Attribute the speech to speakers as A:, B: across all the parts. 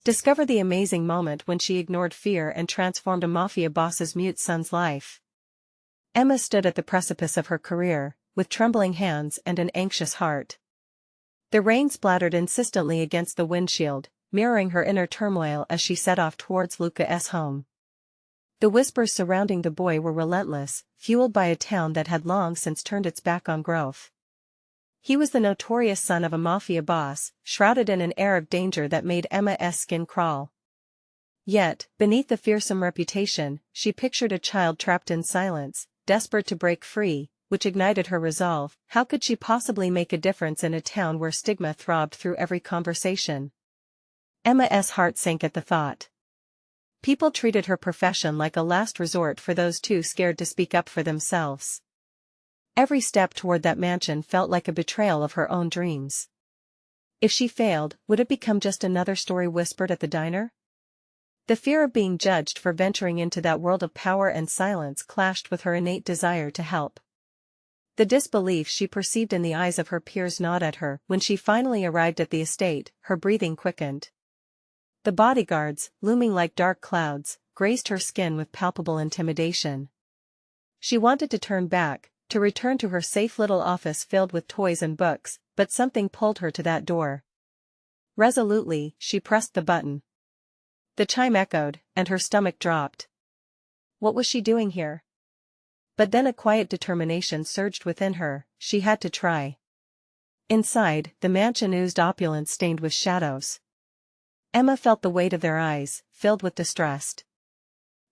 A: Discover the amazing moment when she ignored fear and transformed a mafia boss's mute son's life. Emma stood at the precipice of her career, with trembling hands and an anxious heart. The rain splattered insistently against the windshield, mirroring her inner turmoil as she set off towards Luca's home. The whispers surrounding the boy were relentless, fueled by a town that had long since turned its back on growth. He was the notorious son of a mafia boss, shrouded in an air of danger that made Emma's skin crawl. Yet, beneath the fearsome reputation, she pictured a child trapped in silence, desperate to break free, which ignited her resolve. How could she possibly make a difference in a town where stigma throbbed through every conversation? Emma's heart sank at the thought. People treated her profession like a last resort for those too scared to speak up for themselves. Every step toward that mansion felt like a betrayal of her own dreams. If she failed, would it become just another story whispered at the diner? The fear of being judged for venturing into that world of power and silence clashed with her innate desire to help. The disbelief she perceived in the eyes of her peers gnawed at her. When she finally arrived at the estate, her breathing quickened. The bodyguards, looming like dark clouds, grazed her skin with palpable intimidation. She wanted to turn back, to return to her safe little office filled with toys and books, but something pulled her to that door. Resolutely, she pressed the button. The chime echoed, and her stomach dropped. What was she doing here? But then a quiet determination surged within her. She had to try. Inside, the mansion oozed opulence stained with shadows. Emma felt the weight of their eyes, filled with distrust.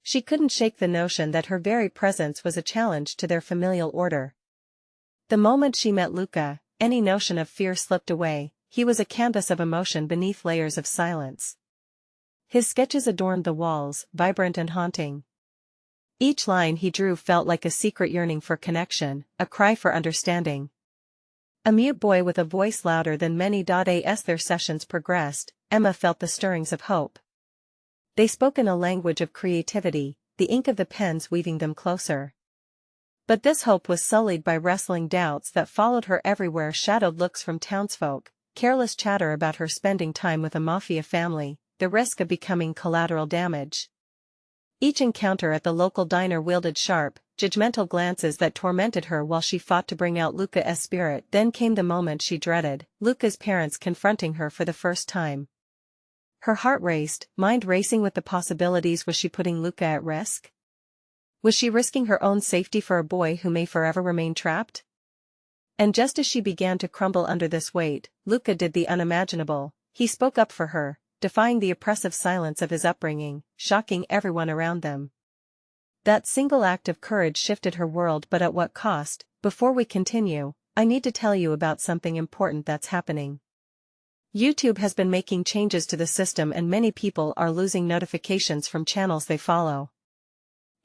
A: She couldn't shake the notion that her very presence was a challenge to their familial order. The moment she met Luca, any notion of fear slipped away. He was a canvas of emotion beneath layers of silence. His sketches adorned the walls, vibrant and haunting. Each line he drew felt like a secret yearning for connection, a cry for understanding. A mute boy with a voice louder than many. As their sessions progressed, Emma felt the stirrings of hope. They spoke in a language of creativity, the ink of the pens weaving them closer. But this hope was sullied by wrestling doubts that followed her everywhere: shadowed looks from townsfolk, careless chatter about her spending time with a mafia family, the risk of becoming collateral damage. Each encounter at the local diner wielded sharp, judgmental glances that tormented her while she fought to bring out Luca's spirit. Then came the moment she dreaded, Luca's parents confronting her for the first time. Her heart raced, mind racing with the possibilities. Was she putting Luca at risk? Was she risking her own safety for a boy who may forever remain trapped? And just as she began to crumble under this weight, Luca did the unimaginable. He spoke up for her, defying the oppressive silence of his upbringing, shocking everyone around them. That single act of courage shifted her world. But at what cost? Before we continue, I need to tell you about something important that's happening. YouTube has been making changes to the system and many people are losing notifications from channels they follow.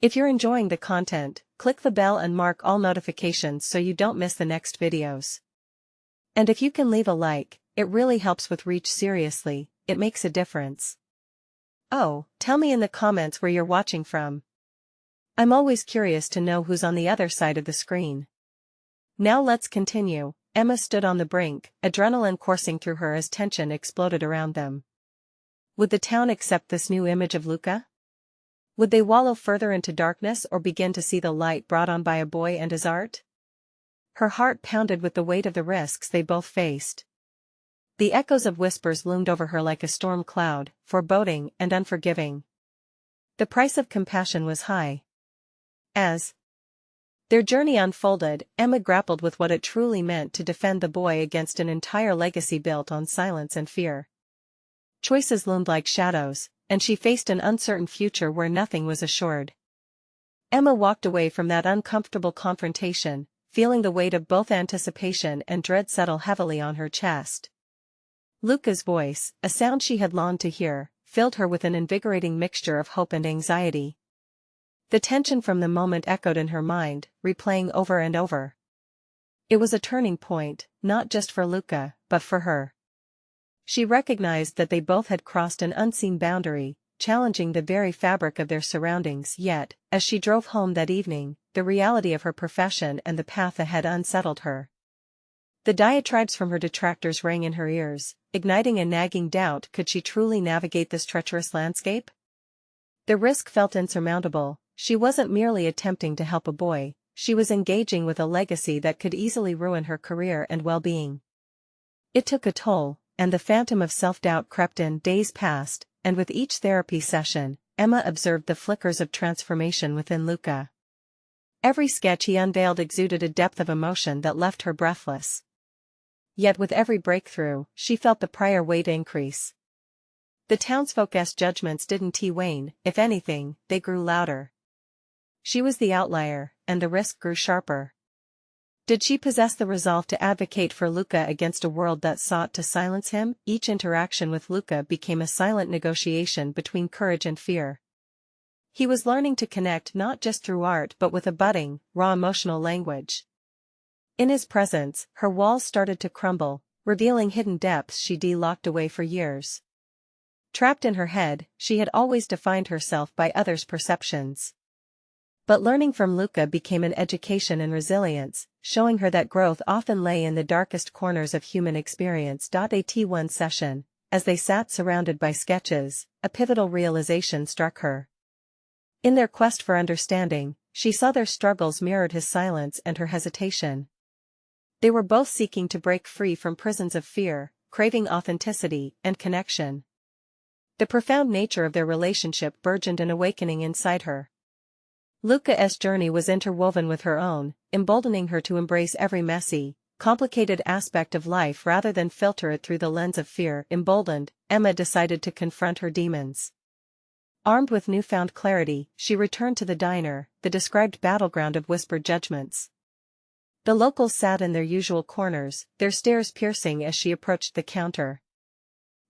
A: If you're enjoying the content, click the bell and mark all notifications so you don't miss the next videos. And if you can leave a like, it really helps with reach. Seriously, it makes a difference. Oh, tell me in the comments where you're watching from. I'm always curious to know who's on the other side of the screen. Now let's continue. Emma stood on the brink, adrenaline coursing through her as tension exploded around them. Would the town accept this new image of Luca? Would they wallow further into darkness or begin to see the light brought on by a boy and his art? Her heart pounded with the weight of the risks they both faced. The echoes of whispers loomed over her like a storm cloud, foreboding and unforgiving. The price of compassion was high. As their journey unfolded, Emma grappled with what it truly meant to defend the boy against an entire legacy built on silence and fear. Choices loomed like shadows, and she faced an uncertain future where nothing was assured. Emma walked away from that uncomfortable confrontation, feeling the weight of both anticipation and dread settle heavily on her chest. Luca's voice, a sound she had longed to hear, filled her with an invigorating mixture of hope and anxiety. The tension from the moment echoed in her mind, replaying over and over. It was a turning point, not just for Luca, but for her. She recognized that they both had crossed an unseen boundary, challenging the very fabric of their surroundings. Yet, as she drove home that evening, the reality of her profession and the path ahead unsettled her. The diatribes from her detractors rang in her ears, igniting a nagging doubt: could she truly navigate this treacherous landscape? The risk felt insurmountable. She wasn't merely attempting to help a boy, she was engaging with a legacy that could easily ruin her career and well-being. It took a toll, and the phantom of self-doubt crept in. Days passed, and with each therapy session, Emma observed the flickers of transformation within Luca. Every sketch he unveiled exuded a depth of emotion that left her breathless. Yet with every breakthrough, she felt the prior weight increase. The townsfolk's judgments didn't wane, if anything, they grew louder. She was the outlier, and the risk grew sharper. Did she possess the resolve to advocate for Luca against a world that sought to silence him? Each interaction with Luca became a silent negotiation between courage and fear. He was learning to connect not just through art but with a budding, raw emotional language. In his presence, her walls started to crumble, revealing hidden depths she'd locked away for years. Trapped in her head, she had always defined herself by others' perceptions. But learning from Luca became an education in resilience, showing her that growth often lay in the darkest corners of human experience. At one session, as they sat surrounded by sketches, a pivotal realization struck her. In their quest for understanding, she saw their struggles mirrored his silence and her hesitation. They were both seeking to break free from prisons of fear, craving authenticity and connection. The profound nature of their relationship burgeoned an awakening inside her. Luca's journey was interwoven with her own, emboldening her to embrace every messy, complicated aspect of life rather than filter it through the lens of fear. Emboldened, Emma decided to confront her demons. Armed with newfound clarity, she returned to the diner, the described battleground of whispered judgments. The locals sat in their usual corners, their stares piercing as she approached the counter.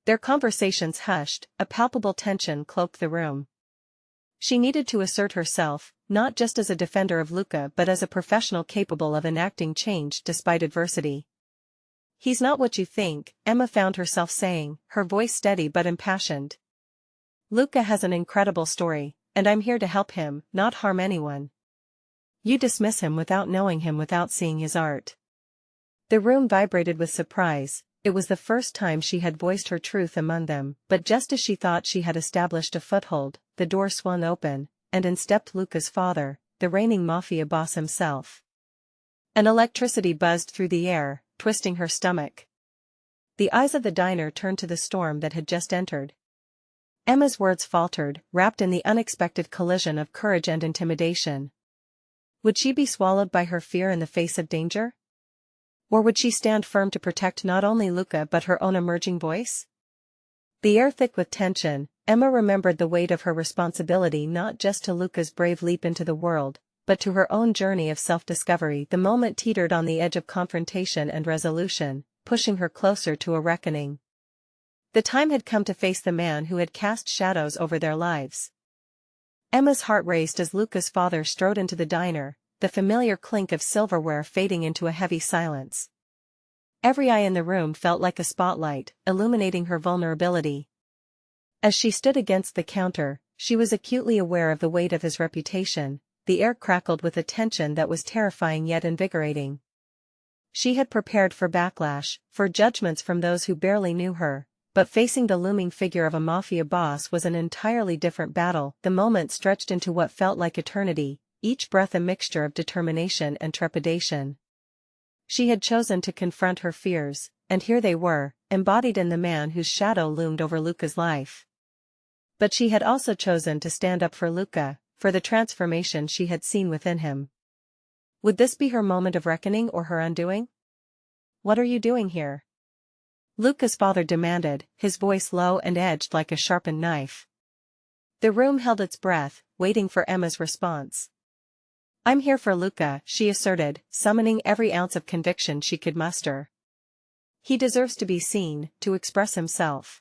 A: Their conversations hushed, a palpable tension cloaked the room. She needed to assert herself, not just as a defender of Luca but as a professional capable of enacting change despite adversity. "He's not what you think," Emma found herself saying, her voice steady but impassioned. "Luca has an incredible story, and I'm here to help him, not harm anyone. You dismiss him without knowing him, without seeing his art." The room vibrated with surprise. It was the first time she had voiced her truth among them, but just as she thought she had established a foothold, the door swung open, and in stepped Luca's father, the reigning Mafia boss himself. An electricity buzzed through the air, twisting her stomach. The eyes of the diner turned to the storm that had just entered. Emma's words faltered, wrapped in the unexpected collision of courage and intimidation. Would she be swallowed by her fear in the face of danger? Or would she stand firm to protect not only Luca but her own emerging voice? The air thick with tension, Emma remembered the weight of her responsibility not just to Luca's brave leap into the world, but to her own journey of self-discovery. The moment teetered on the edge of confrontation and resolution, pushing her closer to a reckoning. The time had come to face the man who had cast shadows over their lives. Emma's heart raced as Luca's father strode into the diner, the familiar clink of silverware fading into a heavy silence. Every eye in the room felt like a spotlight, illuminating her vulnerability. As she stood against the counter, she was acutely aware of the weight of his reputation. The air crackled with a tension that was terrifying yet invigorating. She had prepared for backlash, for judgments from those who barely knew her, but facing the looming figure of a Mafia boss was an entirely different battle. The moment stretched into what felt like eternity, each breath a mixture of determination and trepidation. She had chosen to confront her fears, and here they were, embodied in the man whose shadow loomed over Luca's life. But she had also chosen to stand up for Luca, for the transformation she had seen within him. Would this be her moment of reckoning or her undoing? "What are you doing here?" Luca's father demanded, his voice low and edged like a sharpened knife. The room held its breath, waiting for Emma's response. "I'm here for Luca," she asserted, summoning every ounce of conviction she could muster. "He deserves to be seen, to express himself.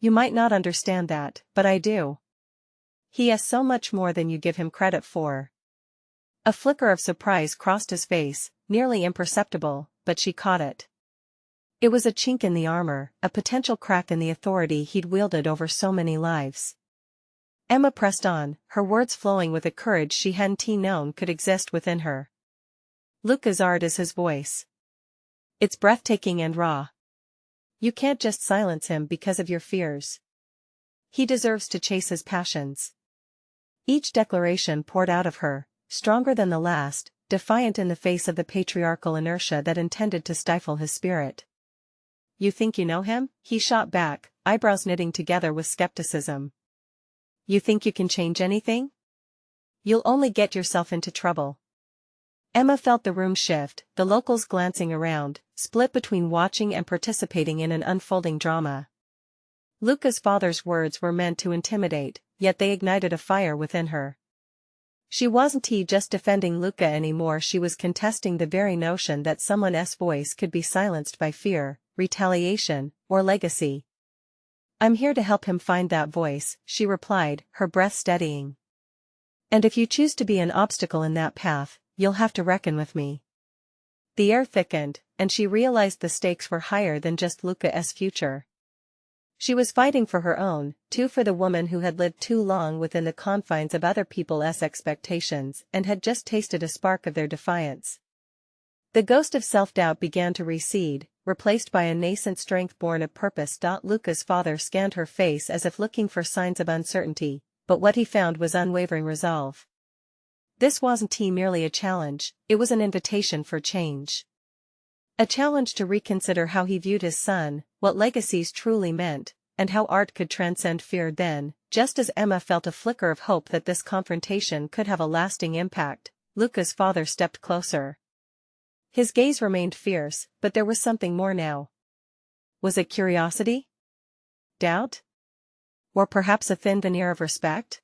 A: You might not understand that, but I do. He has so much more than you give him credit for." A flicker of surprise crossed his face, nearly imperceptible, but she caught it. It was a chink in the armor, a potential crack in the authority he'd wielded over so many lives. Emma pressed on, her words flowing with a courage she hadn't known could exist within her. "Luca's art is his voice. It's breathtaking and raw. You can't just silence him because of your fears. He deserves to chase his passions. Each declaration poured out of her, stronger than the last, defiant in the face of the patriarchal inertia that intended to stifle his spirit. You think you know him? He shot back, eyebrows knitting together with skepticism. You think you can change anything? You'll only get yourself into trouble. Emma felt the room shift, the locals glancing around, split between watching and participating in an unfolding drama. Luca's father's words were meant to intimidate, yet they ignited a fire within her. She wasn't just defending Luca anymore, she was contesting the very notion that someone's voice could be silenced by fear, retaliation, or legacy. I'm here to help him find that voice, she replied, her breath steadying. And if you choose to be an obstacle in that path, you'll have to reckon with me. The air thickened, and she realized the stakes were higher than just Luca's future. She was fighting for her own, too, for the woman who had lived too long within the confines of other people's expectations and had just tasted a spark of their defiance. The ghost of self-doubt began to recede, replaced by a nascent strength born of purpose. Luca's father scanned her face as if looking for signs of uncertainty, but what he found was unwavering resolve. This wasn't merely a challenge, it was an invitation for change. A challenge to reconsider how he viewed his son, what legacies truly meant, and how art could transcend fear. Then, just as Emma felt a flicker of hope that this confrontation could have a lasting impact, Luca's father stepped closer. His gaze remained fierce, but there was something more now. Was it curiosity? Doubt? Or perhaps a thin veneer of respect?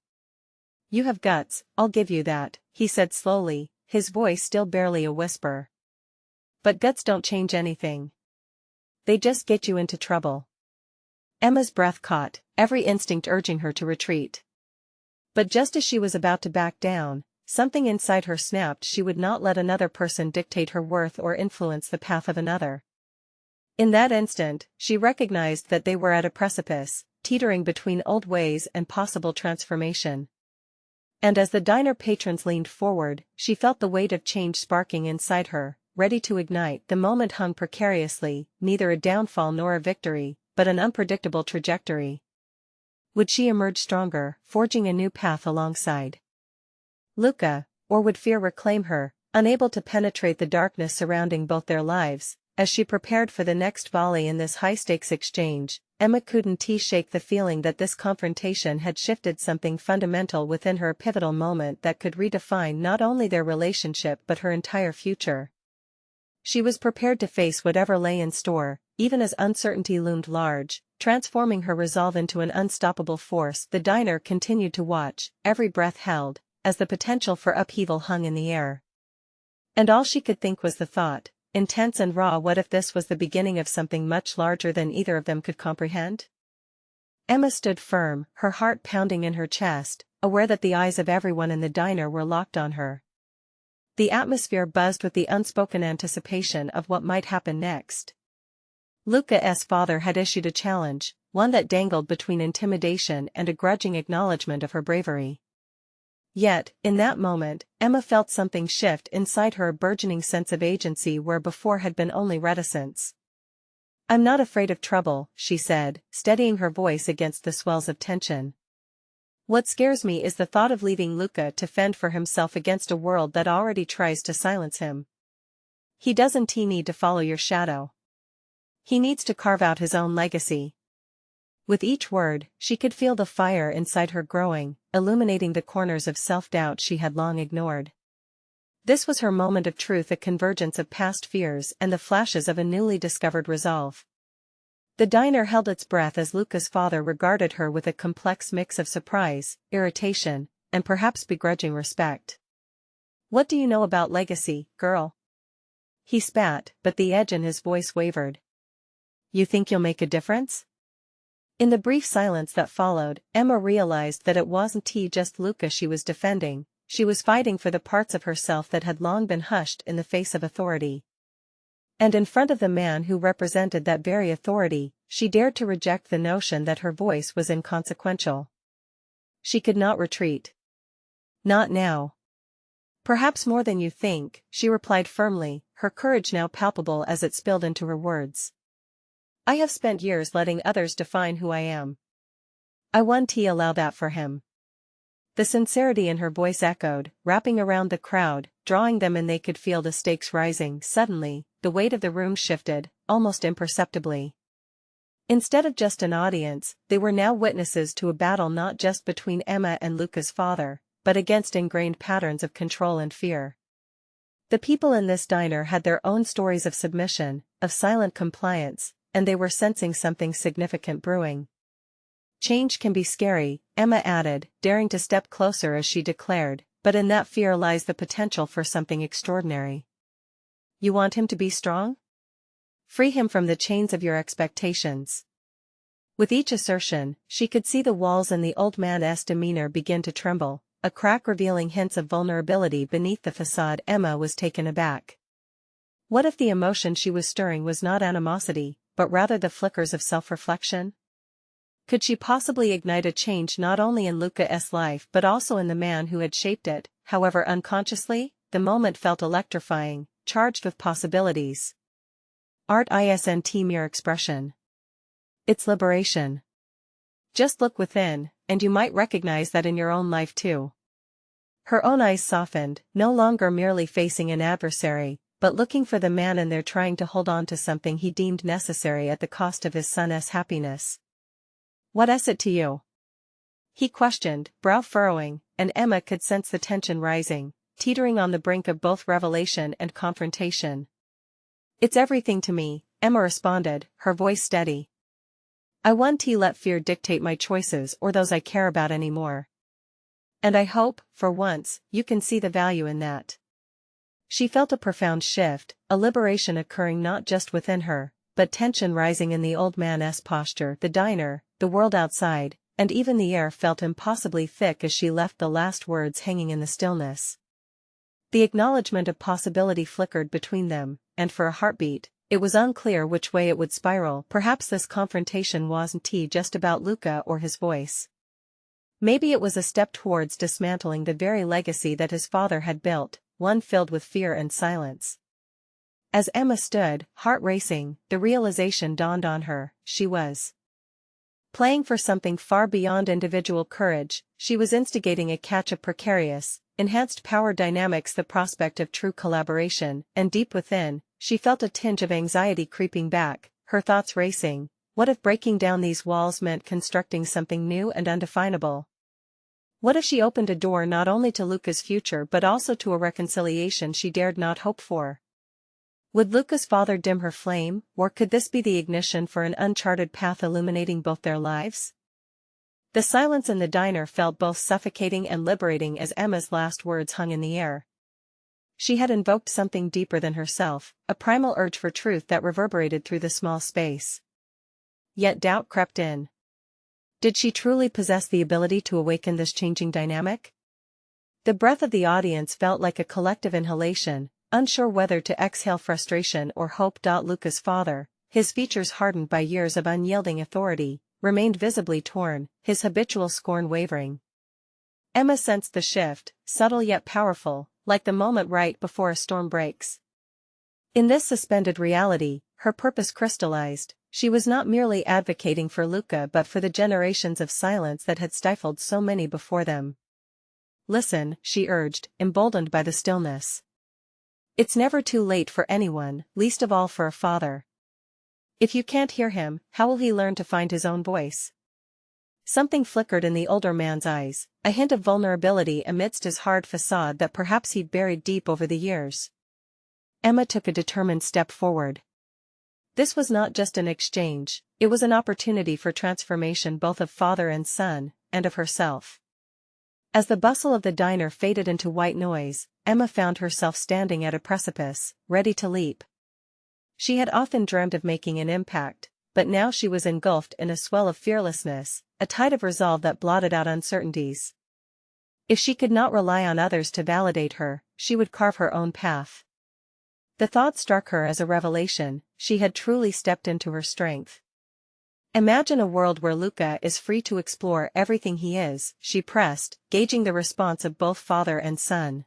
A: You have guts, I'll give you that, he said slowly, his voice still barely a whisper. But guts don't change anything. They just get you into trouble. Emma's breath caught, every instinct urging her to retreat. But just as she was about to back down, something inside her snapped. She would not let another person dictate her worth or influence the path of another. In that instant, she recognized that they were at a precipice, teetering between old ways and possible transformation. And as the diner patrons leaned forward, she felt the weight of change sparking inside her, ready to ignite. The moment hung precariously, neither a downfall nor a victory, but an unpredictable trajectory. Would she emerge stronger, forging a new path alongside Luca, or would fear reclaim her, unable to penetrate the darkness surrounding both their lives? As she prepared for the next volley in this high-stakes exchange, Emma couldn't shake the feeling that this confrontation had shifted something fundamental within her, a pivotal moment that could redefine not only their relationship but her entire future. She was prepared to face whatever lay in store, even as uncertainty loomed large, transforming her resolve into an unstoppable force. The diner continued to watch, every breath held, as the potential for upheaval hung in the air. And all she could think was the thought, intense and raw, what if this was the beginning of something much larger than either of them could comprehend? Emma stood firm, her heart pounding in her chest, aware that the eyes of everyone in the diner were locked on her. The atmosphere buzzed with the unspoken anticipation of what might happen next. Luca's father had issued a challenge, one that dangled between intimidation and a grudging acknowledgement of her bravery. Yet, in that moment, Emma felt something shift inside her, a burgeoning sense of agency where before had been only reticence. I'm not afraid of trouble, she said, steadying her voice against the swells of tension. What scares me is the thought of leaving Luca to fend for himself against a world that already tries to silence him. He doesn't need to follow your shadow. He needs to carve out his own legacy. With each word, she could feel the fire inside her growing, illuminating the corners of self-doubt she had long ignored. This was her moment of truth, a convergence of past fears and the flashes of a newly discovered resolve. The diner held its breath as Luca's father regarded her with a complex mix of surprise, irritation, and perhaps begrudging respect. What do you know about legacy, girl? He spat, but the edge in his voice wavered. You think you'll make a difference? In the brief silence that followed, Emma realized that it wasn't just Luca she was defending, she was fighting for the parts of herself that had long been hushed in the face of authority. And in front of the man who represented that very authority, she dared to reject the notion that her voice was inconsequential. She could not retreat. Not now. Perhaps more than you think, she replied firmly, her courage now palpable as it spilled into her words. I have spent years letting others define who I am. I won't allow that for him. The sincerity in her voice echoed, wrapping around the crowd, drawing them in. They could feel the stakes rising. Suddenly, the weight of the room shifted, almost imperceptibly. Instead of just an audience, they were now witnesses to a battle not just between Emma and Luca's father, but against ingrained patterns of control and fear. The people in this diner had their own stories of submission, of silent compliance, and they were sensing something significant brewing. Change can be scary, Emma added, daring to step closer as she declared, but in that fear lies the potential for something extraordinary. You want him to be strong? Free him from the chains of your expectations. With each assertion, she could see the walls in the old man's demeanor begin to tremble, a crack revealing hints of vulnerability beneath the facade. Emma was taken aback. What if the emotion she was stirring was not animosity, but rather the flickers of self-reflection? Could she possibly ignite a change not only in Luca's life but also in the man who had shaped it? However unconsciously, the moment felt electrifying, charged with possibilities. Art isn't mere expression. It's liberation. Just look within, and you might recognize that in your own life too. Her own eyes softened, no longer merely facing an adversary, but looking for the man in there trying to hold on to something he deemed necessary at the cost of his son's happiness. What is it to you? He questioned, brow furrowing, and Emma could sense the tension rising, teetering on the brink of both revelation and confrontation. It's everything to me, Emma responded, her voice steady. I won't let fear dictate my choices or those I care about anymore. And I hope, for once, you can see the value in that. She felt a profound shift, a liberation occurring not just within her, but tension rising in the old man's posture. The diner, the world outside, and even the air felt impossibly thick as she left the last words hanging in the stillness. The acknowledgement of possibility flickered between them, and for a heartbeat, it was unclear which way it would spiral. Perhaps this confrontation wasn't just about Luca or his voice. Maybe it was a step towards dismantling the very legacy that his father had built, one filled with fear and silence. As Emma stood, heart racing, the realization dawned on her: she was playing for something far beyond individual courage. She was instigating a catch of precarious, enhanced power dynamics, the prospect of true collaboration, and deep within, she felt a tinge of anxiety creeping back, her thoughts racing. What if breaking down these walls meant constructing something new and undefinable? What if she opened a door not only to Luca's future but also to a reconciliation she dared not hope for? Would Luca's father dim her flame, or could this be the ignition for an uncharted path illuminating both their lives? The silence in the diner felt both suffocating and liberating as Emma's last words hung in the air. She had invoked something deeper than herself, a primal urge for truth that reverberated through the small space. Yet doubt crept in. Did she truly possess the ability to awaken this changing dynamic? The breath of the audience felt like a collective inhalation, unsure whether to exhale frustration or hope. Luca's father, his features hardened by years of unyielding authority, remained visibly torn, his habitual scorn wavering. Emma sensed the shift, subtle yet powerful, like the moment right before a storm breaks. In this suspended reality, her purpose crystallized. She was not merely advocating for Luca but for the generations of silence that had stifled so many before them. Listen, she urged, emboldened by the stillness. It's never too late for anyone, least of all for a father. If you can't hear him, how will he learn to find his own voice? Something flickered in the older man's eyes, a hint of vulnerability amidst his hard facade that perhaps he'd buried deep over the years. Emma took a determined step forward. This was not just an exchange, it was an opportunity for transformation both of father and son, and of herself. As the bustle of the diner faded into white noise, Emma found herself standing at a precipice, ready to leap. She had often dreamed of making an impact, but now she was engulfed in a swell of fearlessness, a tide of resolve that blotted out uncertainties. If she could not rely on others to validate her, she would carve her own path. The thought struck her as a revelation: she had truly stepped into her strength. Imagine a world where Luca is free to explore everything he is, she pressed, gauging the response of both father and son.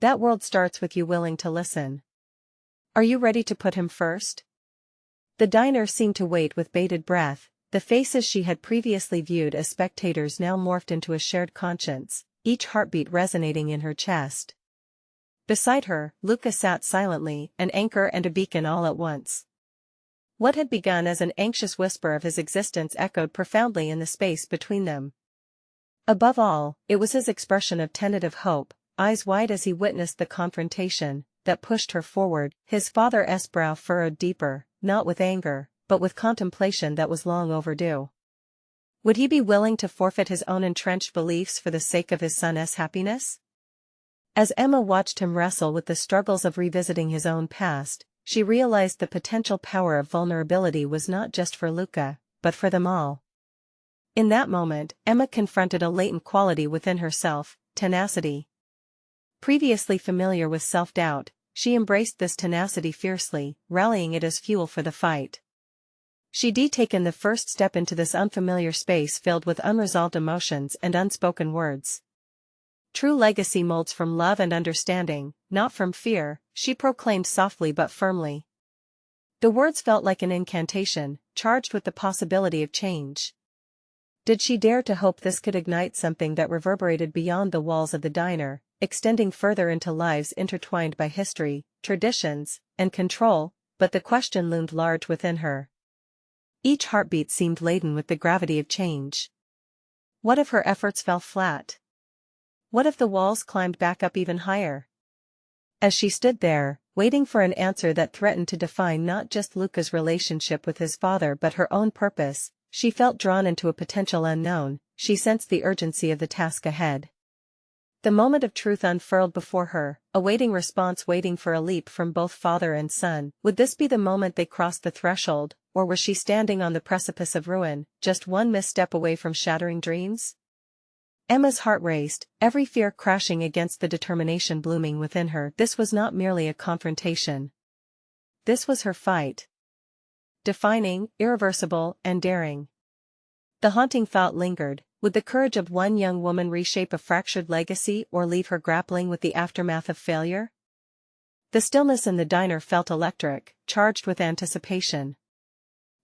A: That world starts with you willing to listen. Are you ready to put him first? The diner seemed to wait with bated breath, the faces she had previously viewed as spectators now morphed into a shared conscience, each heartbeat resonating in her chest. Beside her, Luca sat silently, an anchor and a beacon all at once. What had begun as an anxious whisper of his existence echoed profoundly in the space between them. Above all, it was his expression of tentative hope, eyes wide as he witnessed the confrontation, that pushed her forward, his father's brow furrowed deeper, not with anger, but with contemplation that was long overdue. Would he be willing to forfeit his own entrenched beliefs for the sake of his son's happiness? As Emma watched him wrestle with the struggles of revisiting his own past, she realized the potential power of vulnerability was not just for Luca, but for them all. In that moment, Emma confronted a latent quality within herself, tenacity. Previously familiar with self-doubt, she embraced this tenacity fiercely, rallying it as fuel for the fight. She'd taken the first step into this unfamiliar space filled with unresolved emotions and unspoken words. True legacy molds from love and understanding, not from fear, she proclaimed softly but firmly. The words felt like an incantation, charged with the possibility of change. Did she dare to hope this could ignite something that reverberated beyond the walls of the diner, extending further into lives intertwined by history, traditions, and control? But the question loomed large within her. Each heartbeat seemed laden with the gravity of change. What if her efforts fell flat? What if the walls climbed back up even higher? As she stood there, waiting for an answer that threatened to define not just Luca's relationship with his father but her own purpose, she felt drawn into a potential unknown. She sensed the urgency of the task ahead. The moment of truth unfurled before her, awaiting response, waiting for a leap from both father and son. Would this be the moment they crossed the threshold, or was she standing on the precipice of ruin, just one misstep away from shattering dreams? Emma's heart raced, every fear crashing against the determination blooming within her. This was not merely a confrontation. This was her fight. Defining, irreversible, and daring. The haunting thought lingered. Would the courage of one young woman reshape a fractured legacy or leave her grappling with the aftermath of failure? The stillness in the diner felt electric, charged with anticipation.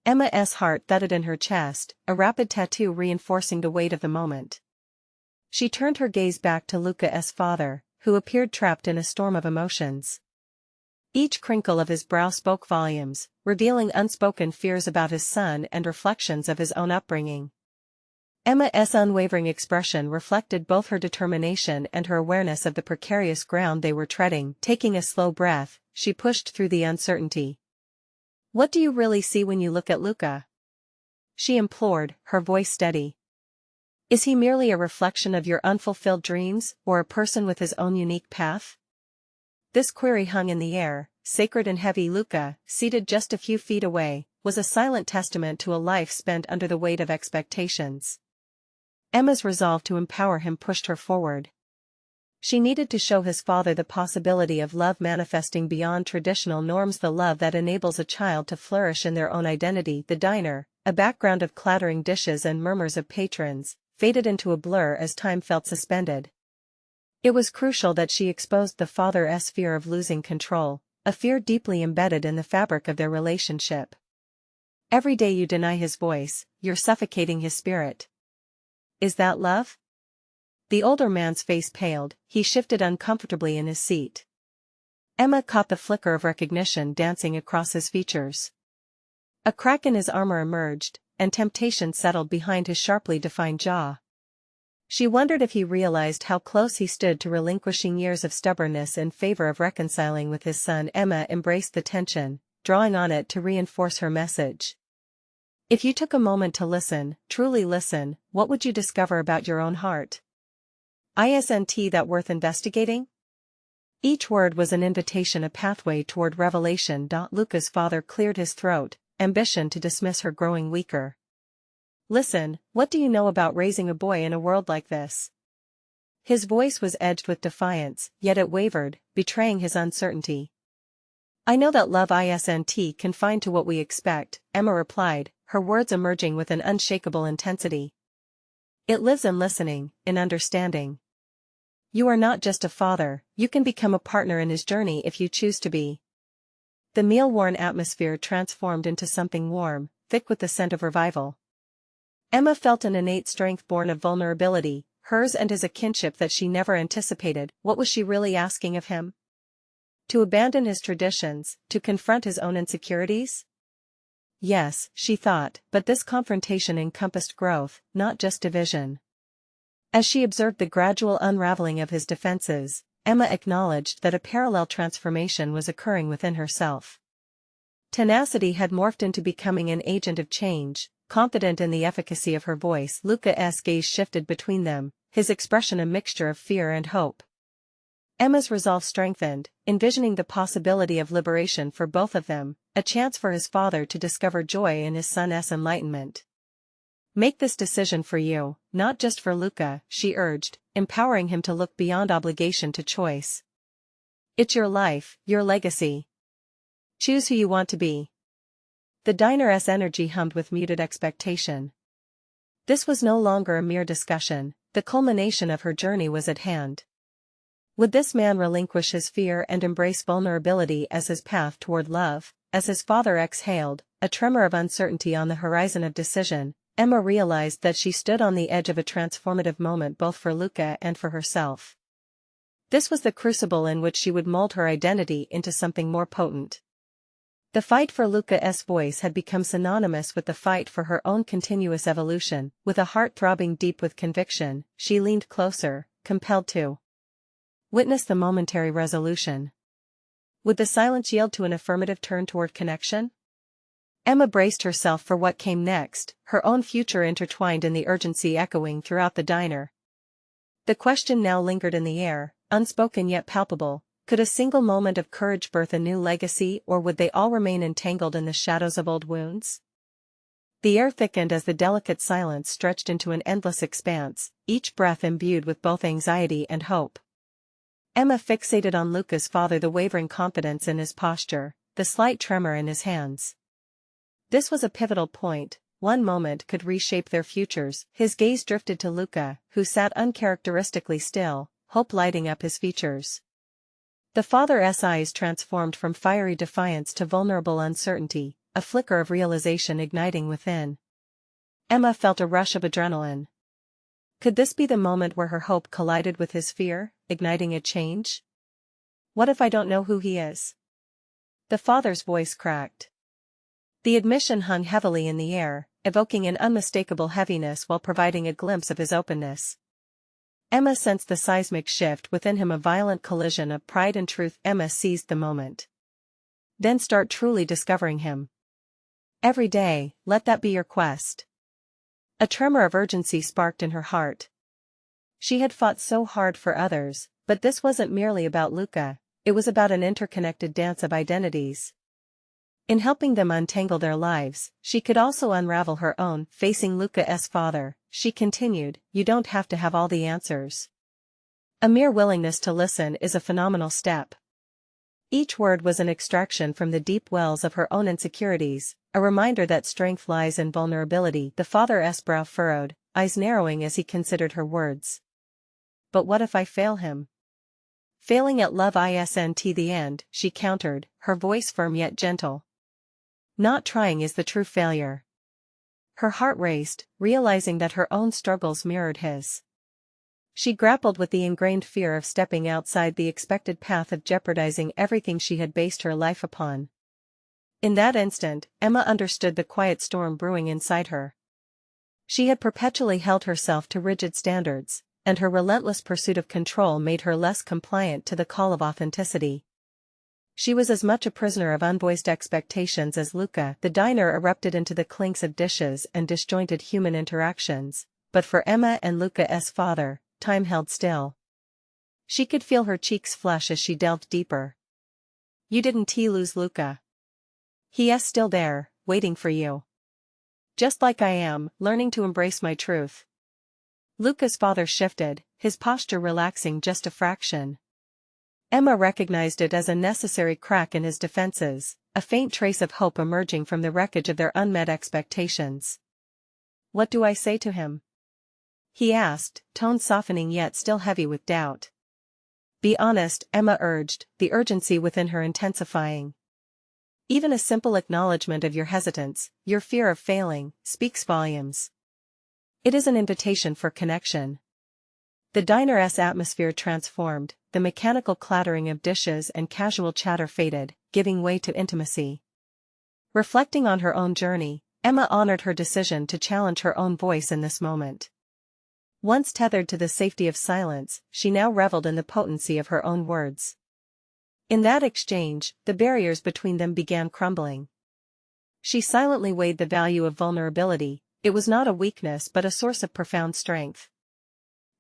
A: Emma's heart thudded in her chest, a rapid tattoo reinforcing the weight of the moment. She turned her gaze back to Luca's father, who appeared trapped in a storm of emotions. Each crinkle of his brow spoke volumes, revealing unspoken fears about his son and reflections of his own upbringing. Emma's unwavering expression reflected both her determination and her awareness of the precarious ground they were treading. Taking a slow breath, she pushed through the uncertainty. "What do you really see when you look at Luca?" she implored, her voice steady. "Is he merely a reflection of your unfulfilled dreams, or a person with his own unique path?" This query hung in the air, sacred and heavy. Luca, seated just a few feet away, was a silent testament to a life spent under the weight of expectations. Emma's resolve to empower him pushed her forward. She needed to show his father the possibility of love manifesting beyond traditional norms, the love that enables a child to flourish in their own identity. The diner, a background of clattering dishes and murmurs of patrons, faded into a blur as time felt suspended. It was crucial that she exposed the father's fear of losing control, a fear deeply embedded in the fabric of their relationship. Every day you deny his voice, you're suffocating his spirit. Is that love? The older man's face paled, he shifted uncomfortably in his seat. Emma caught the flicker of recognition dancing across his features. A crack in his armor emerged, and temptation settled behind his sharply defined jaw. She wondered if he realized how close he stood to relinquishing years of stubbornness in favor of reconciling with his son. Emma embraced the tension, drawing on it to reinforce her message. If you took a moment to listen, truly listen, what would you discover about your own heart? Isn't that worth investigating? Each word was an invitation, a pathway toward revelation. Luca's father cleared his throat, ambition to dismiss her growing weaker. Listen, what do you know about raising a boy in a world like this? His voice was edged with defiance, yet it wavered, betraying his uncertainty. I know that love isn't confined to what we expect, Emma replied, her words emerging with an unshakable intensity. It lives in listening, in understanding. You are not just a father, you can become a partner in his journey if you choose to be. The meal-worn atmosphere transformed into something warm, thick with the scent of revival. Emma felt an innate strength born of vulnerability, hers and his a kinship that she never anticipated. What was she really asking of him? To abandon his traditions, to confront his own insecurities? Yes, she thought, but this confrontation encompassed growth, not just division. As she observed the gradual unraveling of his defenses, Emma acknowledged that a parallel transformation was occurring within herself. Tenacity had morphed into becoming an agent of change, confident in the efficacy of her voice. Luca's gaze shifted between them, his expression a mixture of fear and hope. Emma's resolve strengthened, envisioning the possibility of liberation for both of them, a chance for his father to discover joy in his son's enlightenment. Make this decision for you, not just for Luca, she urged, empowering him to look beyond obligation to choice. It's your life, your legacy. Choose who you want to be. The diner's energy hummed with muted expectation. This was no longer a mere discussion, the culmination of her journey was at hand. Would this man relinquish his fear and embrace vulnerability as his path toward love? As his father exhaled, a tremor of uncertainty on the horizon of decision, Emma realized that she stood on the edge of a transformative moment both for Luca and for herself. This was the crucible in which she would mold her identity into something more potent. The fight for Luca's voice had become synonymous with the fight for her own continuous evolution. With a heart throbbing deep with conviction, she leaned closer, compelled to witness the momentary resolution. Would the silence yield to an affirmative turn toward connection? Emma braced herself for what came next, her own future intertwined in the urgency echoing throughout the diner. The question now lingered in the air, unspoken yet palpable. Could a single moment of courage birth a new legacy, or would they all remain entangled in the shadows of old wounds? The air thickened as the delicate silence stretched into an endless expanse, each breath imbued with both anxiety and hope. Emma fixated on Luca's father, the wavering confidence in his posture, the slight tremor in his hands. This was a pivotal point. One moment could reshape their futures. His gaze drifted to Luca, who sat uncharacteristically still, hope lighting up his features. The father's eyes transformed from fiery defiance to vulnerable uncertainty, a flicker of realization igniting within. Emma felt a rush of adrenaline. Could this be the moment where her hope collided with his fear, igniting a change? What if I don't know who he is? The father's voice cracked. The admission hung heavily in the air, evoking an unmistakable heaviness while providing a glimpse of his openness. Emma sensed the seismic shift within him, a violent collision of pride and truth. Emma seized the moment. Then start truly discovering him. Every day, let that be your quest. A tremor of urgency sparked in her heart. She had fought so hard for others, but this wasn't merely about Luca, it was about an interconnected dance of identities. In helping them untangle their lives, she could also unravel her own. Facing Luca's father, she continued, you don't have to have all the answers. A mere willingness to listen is a phenomenal step. Each word was an extraction from the deep wells of her own insecurities, a reminder that strength lies in vulnerability. The father's brow furrowed, eyes narrowing as he considered her words. But what if I fail him? Failing at love isn't the end, she countered, her voice firm yet gentle. Not trying is the true failure. Her heart raced, realizing that her own struggles mirrored his. She grappled with the ingrained fear of stepping outside the expected path, of jeopardizing everything she had based her life upon. In that instant, Emma understood the quiet storm brewing inside her. She had perpetually held herself to rigid standards, and her relentless pursuit of control made her less compliant to the call of authenticity. She was as much a prisoner of unvoiced expectations as Luca. The diner erupted into the clinks of dishes and disjointed human interactions, but for Emma and Luca's father, time held still. She could feel her cheeks flush as she delved deeper. You didn't lose Luca. He's still there, waiting for you. Just like I am, learning to embrace my truth. Luca's father shifted, his posture relaxing just a fraction. Emma recognized it as a necessary crack in his defenses, a faint trace of hope emerging from the wreckage of their unmet expectations. What do I say to him? He asked, tone softening yet still heavy with doubt. Be honest, Emma urged, the urgency within her intensifying. Even a simple acknowledgement of your hesitance, your fear of failing, speaks volumes. It is an invitation for connection. The diner's atmosphere transformed, the mechanical clattering of dishes and casual chatter faded, giving way to intimacy. Reflecting on her own journey, Emma honored her decision to challenge her own voice in this moment. Once tethered to the safety of silence, she now reveled in the potency of her own words. In that exchange, the barriers between them began crumbling. She silently weighed the value of vulnerability. It was not a weakness but a source of profound strength.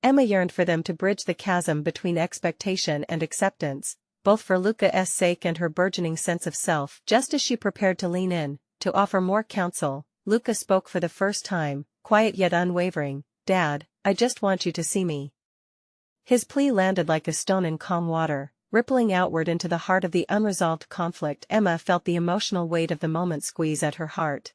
A: Emma yearned for them to bridge the chasm between expectation and acceptance, both for Luca's sake and her burgeoning sense of self. Just as she prepared to lean in, to offer more counsel, Luca spoke for the first time, quiet yet unwavering. "Dad, I just want you to see me." His plea landed like a stone in calm water, rippling outward into the heart of the unresolved conflict. Emma felt the emotional weight of the moment squeeze at her heart.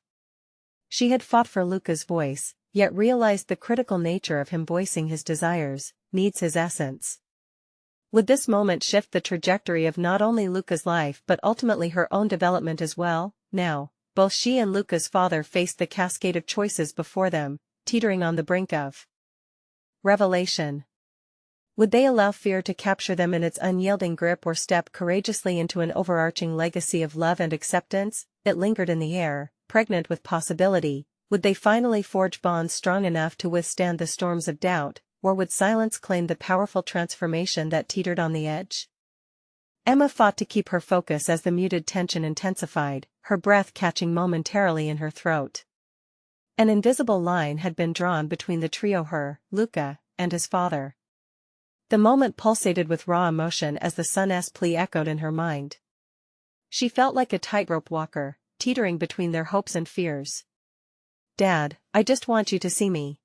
A: She had fought for Luca's voice, yet realized the critical nature of him voicing his desires, needs, his essence. Would this moment shift the trajectory of not only Luca's life but ultimately her own development as well? Now, both she and Luca's father faced the cascade of choices before them, teetering on the brink of revelation. Would they allow fear to capture them in its unyielding grip or step courageously into an overarching legacy of love and acceptance? It lingered in the air, pregnant with possibility. Would they finally forge bonds strong enough to withstand the storms of doubt, or would silence claim the powerful transformation that teetered on the edge? Emma fought to keep her focus as the muted tension intensified, her breath catching momentarily in her throat. An invisible line had been drawn between the trio, her, Luca, and his father. The moment pulsated with raw emotion as the son's plea echoed in her mind. She felt like a tightrope walker, teetering between their hopes and fears. "Dad, I just want you to see me."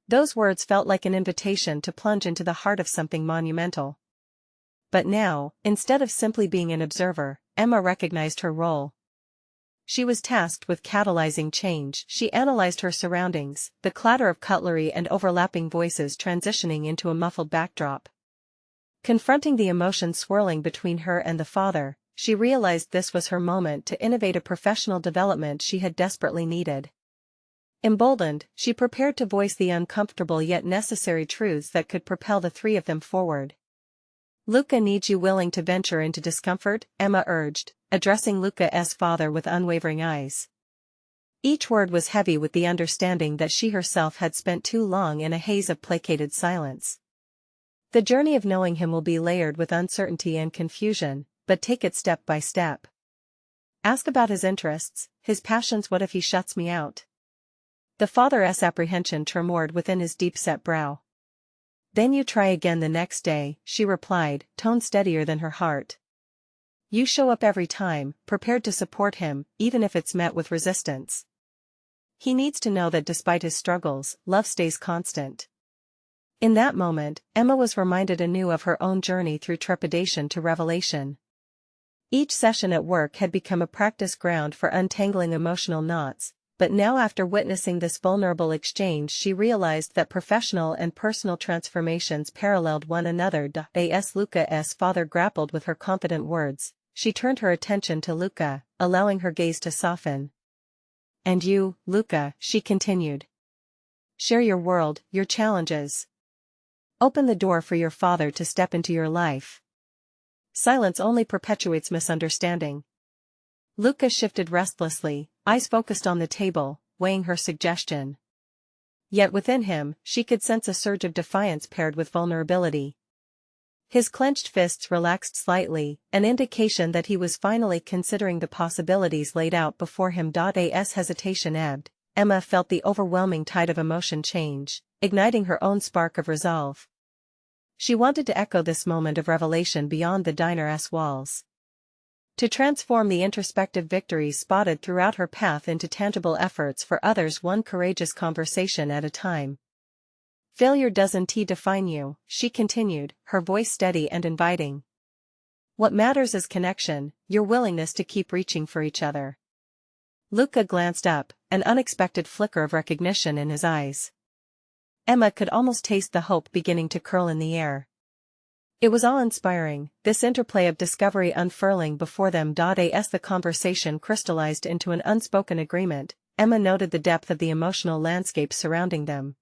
A: Those words felt like an invitation to plunge into the heart of something monumental. But now, instead of simply being an observer, Emma recognized her role. She was tasked with catalyzing change. She analyzed her surroundings, the clatter of cutlery and overlapping voices transitioning into a muffled backdrop. Confronting the emotions swirling between her and the father, she realized this was her moment to innovate, a professional development she had desperately needed. Emboldened, she prepared to voice the uncomfortable yet necessary truths that could propel the three of them forward. "Luca needs you willing to venture into discomfort," Emma urged, addressing Luca's father with unwavering eyes. Each word was heavy with the understanding that she herself had spent too long in a haze of placated silence. "The journey of knowing him will be layered with uncertainty and confusion, but take it step by step. Ask about his interests, his passions. What if he shuts me out?" The father's apprehension tremored within his deep-set brow. "Then you try again the next day," she replied, tone steadier than her heart. "You show up every time, prepared to support him, even if it's met with resistance. He needs to know that despite his struggles, love stays constant." In that moment, Emma was reminded anew of her own journey through trepidation to revelation. Each session at work had become a practice ground for untangling emotional knots, but now after witnessing this vulnerable exchange she realized that professional and personal transformations paralleled one another. As Luca's father grappled with her confident words, she turned her attention to Luca, allowing her gaze to soften. "And you, Luca," she continued. "Share your world, your challenges. Open the door for your father to step into your life. Silence only perpetuates misunderstanding." Luca shifted restlessly, eyes focused on the table, weighing her suggestion. Yet within him, she could sense a surge of defiance paired with vulnerability. His clenched fists relaxed slightly, an indication that he was finally considering the possibilities laid out before him. As hesitation ebbed, Emma felt the overwhelming tide of emotion change, igniting her own spark of resolve. She wanted to echo this moment of revelation beyond the diner's walls. To transform the introspective victories spotted throughout her path into tangible efforts for others, one courageous conversation at a time. "Failure doesn't define you," she continued, her voice steady and inviting. "What matters is connection, your willingness to keep reaching for each other." Luca glanced up, an unexpected flicker of recognition in his eyes. Emma could almost taste the hope beginning to curl in the air. It was awe-inspiring, this interplay of discovery unfurling before them. As the conversation crystallized into an unspoken agreement, Emma noted the depth of the emotional landscape surrounding them.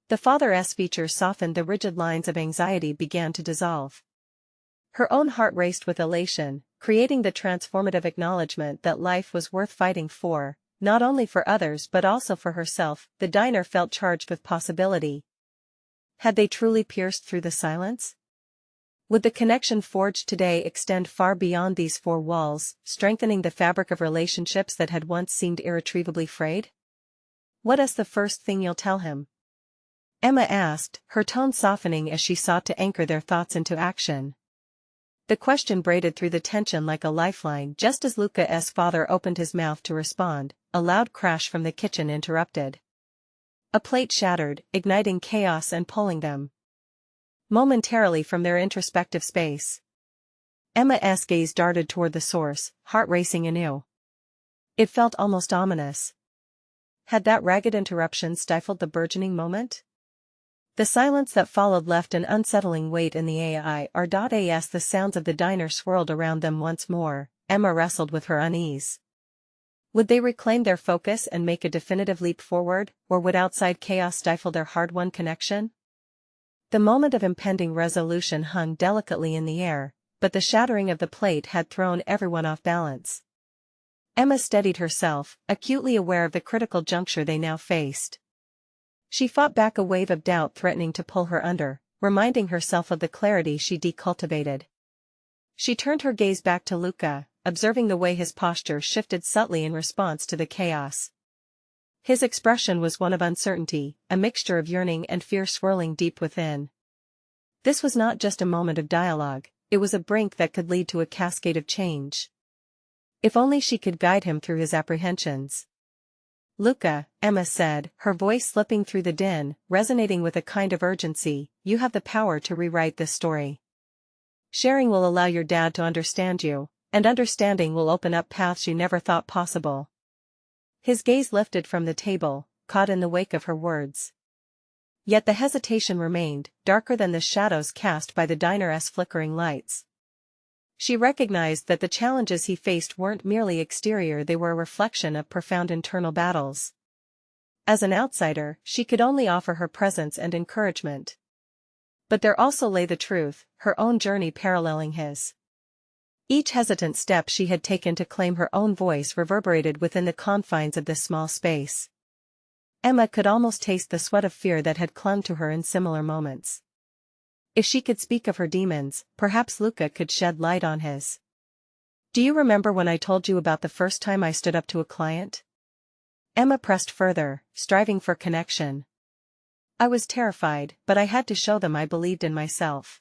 A: The father's features softened, the rigid lines of anxiety began to dissolve. Her own heart raced with elation, creating the transformative acknowledgement that life was worth fighting for, not only for others but also for herself. The diner felt charged with possibility. Had they truly pierced through the silence? Would the connection forged today extend far beyond these four walls, strengthening the fabric of relationships that had once seemed irretrievably frayed? "What's the first thing you'll tell him?" Emma asked, her tone softening as she sought to anchor their thoughts into action. The question braided through the tension like a lifeline. Just as Luca's father opened his mouth to respond, a loud crash from the kitchen interrupted. A plate shattered, igniting chaos and pulling them momentarily from their introspective space. Emma's gaze darted toward the source, heart racing anew. It felt almost ominous. Had that ragged interruption stifled the burgeoning moment? The silence that followed left an unsettling weight in the air. As the sounds of the diner swirled around them once more, Emma wrestled with her unease. Would they reclaim their focus and make a definitive leap forward, or would outside chaos stifle their hard-won connection? The moment of impending resolution hung delicately in the air, but the shattering of the plate had thrown everyone off balance. Emma steadied herself, acutely aware of the critical juncture they now faced. She fought back a wave of doubt threatening to pull her under, reminding herself of the clarity she decultivated. She turned her gaze back to Luca, observing the way his posture shifted subtly in response to the chaos. His expression was one of uncertainty, a mixture of yearning and fear swirling deep within. This was not just a moment of dialogue, it was a brink that could lead to a cascade of change. If only she could guide him through his apprehensions. "Luca," Emma said, her voice slipping through the din, resonating with a kind of urgency, "you have the power to rewrite this story. Sharing will allow your dad to understand you, and understanding will open up paths you never thought possible." His gaze lifted from the table, caught in the wake of her words. Yet the hesitation remained, darker than the shadows cast by the diner's flickering lights. She recognized that the challenges he faced weren't merely exterior, they were a reflection of profound internal battles. As an outsider, she could only offer her presence and encouragement. But there also lay the truth, her own journey paralleling his. Each hesitant step she had taken to claim her own voice reverberated within the confines of this small space. Emma could almost taste the sweat of fear that had clung to her in similar moments. If she could speak of her demons, perhaps Luca could shed light on his. "Do you remember when I told you about the first time I stood up to a client?" Emma pressed further, striving for connection. "I was terrified, but I had to show them I believed in myself.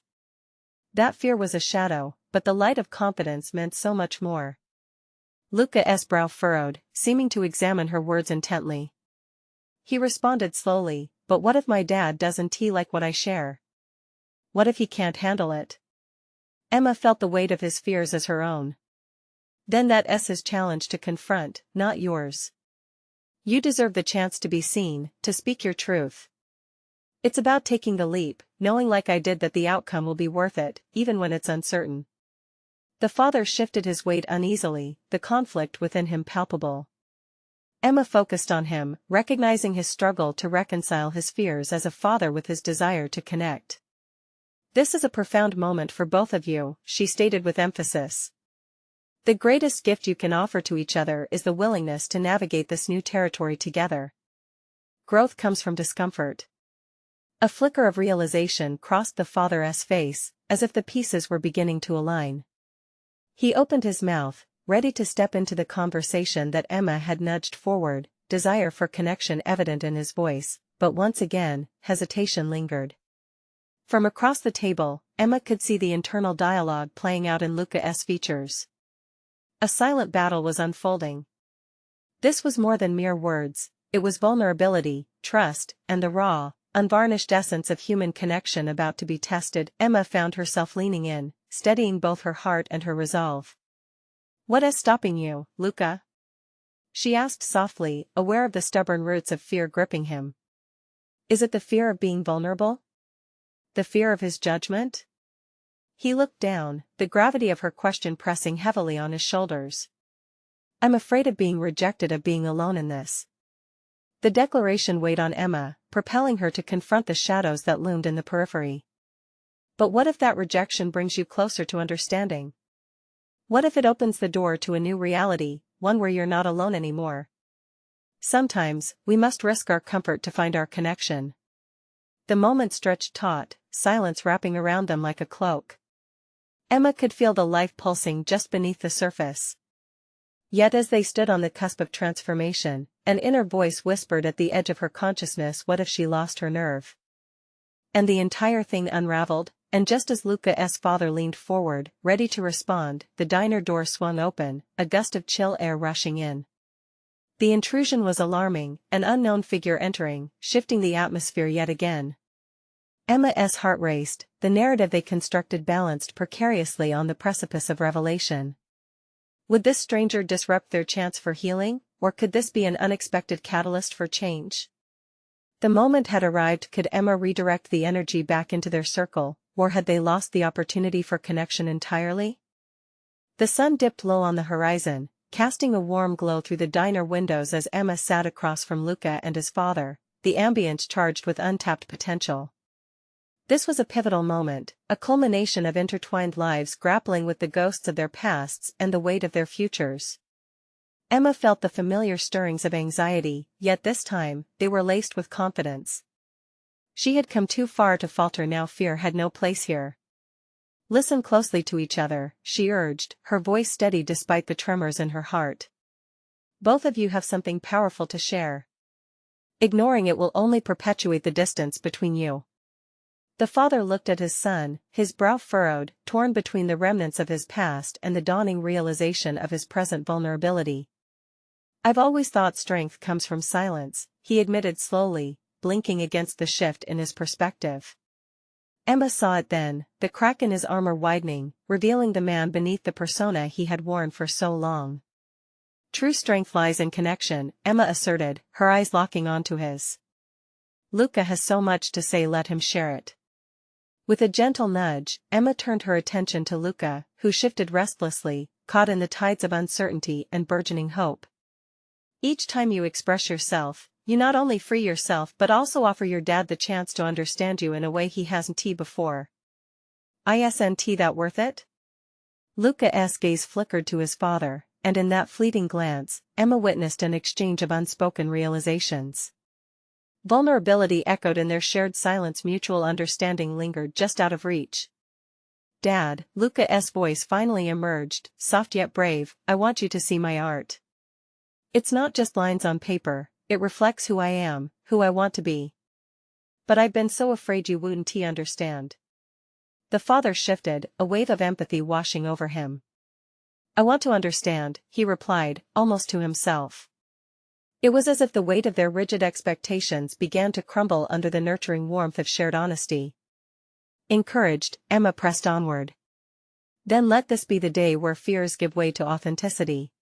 A: That fear was a shadow, but the light of confidence meant so much more." Luca's brow furrowed, seeming to examine her words intently. He responded slowly, "But what if my dad doesn't like what I share? What if he can't handle it?" Emma felt the weight of his fears as her own. "Then that's his challenge to confront, not yours. You deserve the chance to be seen, to speak your truth. It's about taking the leap, knowing like I did that the outcome will be worth it, even when it's uncertain." The father shifted his weight uneasily, the conflict within him palpable. Emma focused on him, recognizing his struggle to reconcile his fears as a father with his desire to connect. "This is a profound moment for both of you," she stated with emphasis. "The greatest gift you can offer to each other is the willingness to navigate this new territory together. Growth comes from discomfort." A flicker of realization crossed the father's face, as if the pieces were beginning to align. He opened his mouth, ready to step into the conversation that Emma had nudged forward, desire for connection evident in his voice, but once again, hesitation lingered. From across the table, Emma could see the internal dialogue playing out in Luca's features. A silent battle was unfolding. This was more than mere words, it was vulnerability, trust, and the raw, unvarnished essence of human connection about to be tested. Emma found herself leaning in, steadying both her heart and her resolve. "What's stopping you, Luca?" she asked softly, aware of the stubborn roots of fear gripping him. "Is it the fear of being vulnerable? The fear of his judgment?" He looked down, the gravity of her question pressing heavily on his shoulders. I'm afraid of being rejected, of being alone in this. The declaration weighed on Emma, propelling her to confront the shadows that loomed in the periphery. But what if that rejection brings you closer to understanding? What if it opens the door to a new reality, one where you're not alone anymore? Sometimes, we must risk our comfort to find our connection. The moment stretched taut, silence wrapping around them like a cloak. Emma could feel the life pulsing just beneath the surface. Yet as they stood on the cusp of transformation, an inner voice whispered at the edge of her consciousness, what if she lost her nerve? And the entire thing unraveled, and just as Luca's father leaned forward, ready to respond, the diner door swung open, a gust of chill air rushing in. The intrusion was alarming, an unknown figure entering, shifting the atmosphere yet again. Emma's heart raced, the narrative they constructed balanced precariously on the precipice of revelation. Would this stranger disrupt their chance for healing, or could this be an unexpected catalyst for change? The moment had arrived. Could Emma redirect the energy back into their circle, or had they lost the opportunity for connection entirely? The sun dipped low on the horizon, casting a warm glow through the diner windows as Emma sat across from Luca and his father, the ambience charged with untapped potential. This was a pivotal moment, a culmination of intertwined lives grappling with the ghosts of their pasts and the weight of their futures. Emma felt the familiar stirrings of anxiety, yet this time, they were laced with confidence. She had come too far to falter now. Fear had no place here. Listen closely to each other, she urged, her voice steady despite the tremors in her heart. Both of you have something powerful to share. Ignoring it will only perpetuate the distance between you. The father looked at his son, his brow furrowed, torn between the remnants of his past and the dawning realization of his present vulnerability. I've always thought strength comes from silence, he admitted slowly, blinking against the shift in his perspective. Emma saw it then, the crack in his armor widening, revealing the man beneath the persona he had worn for so long. True strength lies in connection, Emma asserted, her eyes locking onto his. Luca has so much to say, let him share it. With a gentle nudge, Emma turned her attention to Luca, who shifted restlessly, caught in the tides of uncertainty and burgeoning hope. Each time you express yourself, you not only free yourself but also offer your dad the chance to understand you in a way he hasn't before. Isn't that worth it? Luca's gaze flickered to his father, and in that fleeting glance, Emma witnessed an exchange of unspoken realizations. Vulnerability echoed in their shared silence, mutual understanding lingered just out of reach. Dad, Luca's voice finally emerged, soft yet brave, I want you to see my art. It's not just lines on paper, it reflects who I am, who I want to be. But I've been so afraid you wouldn't understand. The father shifted, a wave of empathy washing over him. I want to understand, he replied, almost to himself. It was as if the weight of their rigid expectations began to crumble under the nurturing warmth of shared honesty. Encouraged, Emma pressed onward. Then let this be the day where fears give way to authenticity.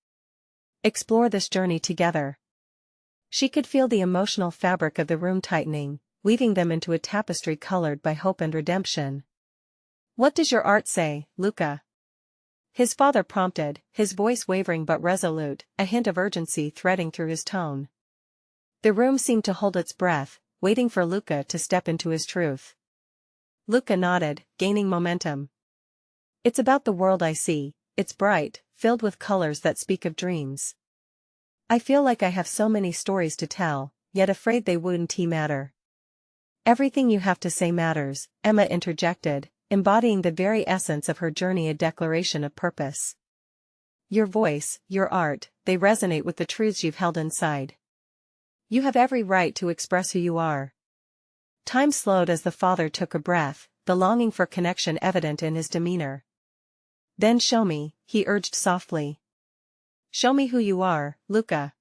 A: Explore this journey together. She could feel the emotional fabric of the room tightening, weaving them into a tapestry colored by hope and redemption. What does your art say, Luca? His father prompted, his voice wavering but resolute, a hint of urgency threading through his tone. The room seemed to hold its breath, waiting for Luca to step into his truth. Luca nodded, gaining momentum. It's about the world I see, it's bright, filled with colors that speak of dreams. I feel like I have so many stories to tell, yet afraid they wouldn't matter. Everything you have to say matters, Emma interjected, embodying the very essence of her journey, a declaration of purpose. Your voice, your art, they resonate with the truths you've held inside. You have every right to express who you are. Time slowed as the father took a breath, the longing for connection evident in his demeanor. Then show me, he urged softly. Show me who you are, Luca.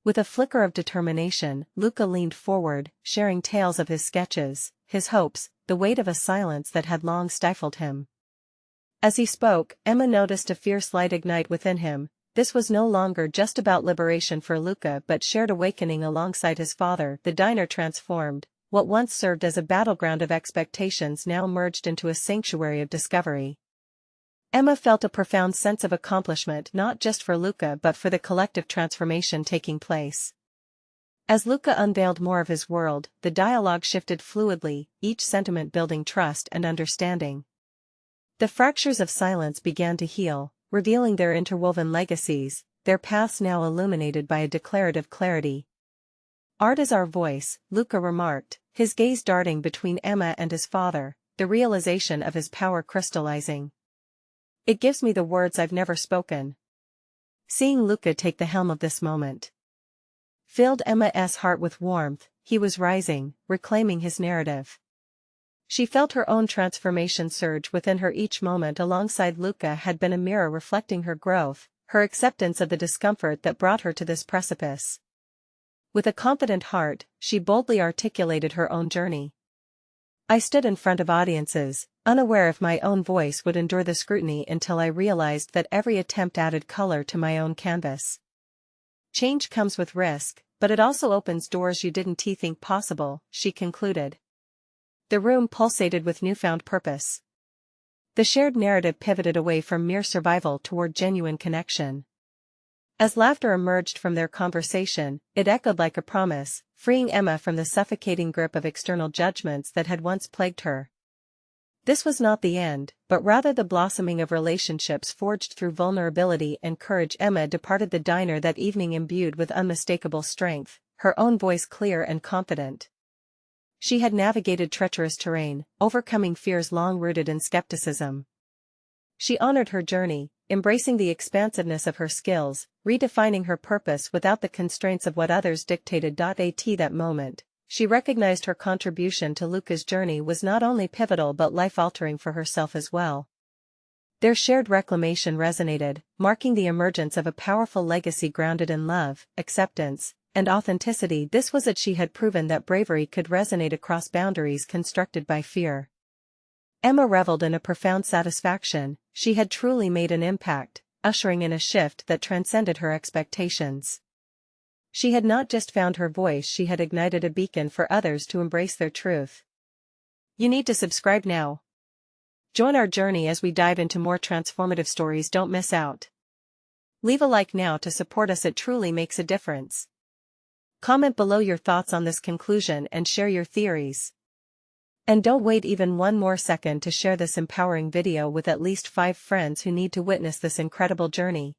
A: With a flicker of determination, Luca leaned forward, sharing tales of his sketches, his hopes, the weight of a silence that had long stifled him. As he spoke, Emma noticed a fierce light ignite within him. This was no longer just about liberation for Luca but shared awakening alongside his father. The diner transformed, what once served as a battleground of expectations now merged into a sanctuary of discovery. Emma felt a profound sense of accomplishment not just for Luca but for the collective transformation taking place. As Luca unveiled more of his world, the dialogue shifted fluidly, each sentiment building trust and understanding. The fractures of silence began to heal, revealing their interwoven legacies, their paths now illuminated by a declarative clarity. "Art is our voice," Luca remarked, his gaze darting between Emma and his father, the realization of his power crystallizing. "It gives me the words I've never spoken." Seeing Luca take the helm of this moment filled Emma's heart with warmth. He was rising, reclaiming his narrative. She felt her own transformation surge within her. Each moment alongside Luca had been a mirror reflecting her growth, her acceptance of the discomfort that brought her to this precipice. With a confident heart, she boldly articulated her own journey. "I stood in front of audiences, unaware if my own voice would endure the scrutiny until I realized that every attempt added color to my own canvas. Change comes with risk, but it also opens doors you didn't think possible," she concluded. The room pulsated with newfound purpose. The shared narrative pivoted away from mere survival toward genuine connection. As laughter emerged from their conversation, it echoed like a promise, freeing Emma from the suffocating grip of external judgments that had once plagued her. This was not the end, but rather the blossoming of relationships forged through vulnerability and courage. Emma departed the diner that evening imbued with unmistakable strength, her own voice clear and confident. She had navigated treacherous terrain, overcoming fears long rooted in skepticism. She honored her journey, embracing the expansiveness of her skills, redefining her purpose without the constraints of what others dictated. At that moment, she recognized her contribution to Luca's journey was not only pivotal but life-altering for herself as well. Their shared reclamation resonated, marking the emergence of a powerful legacy grounded in love, acceptance, and authenticity. This was it. She had proven that bravery could resonate across boundaries constructed by fear. Emma reveled in a profound satisfaction. She had truly made an impact, ushering in a shift that transcended her expectations. She had not just found her voice, she had ignited a beacon for others to embrace their truth. You need to subscribe now. Join our journey as we dive into more transformative stories. Don't miss out. Leave a like now to support us, it truly makes a difference. Comment below your thoughts on this conclusion and share your theories. And don't wait even one more second to share this empowering video with at least 5 friends who need to witness this incredible journey.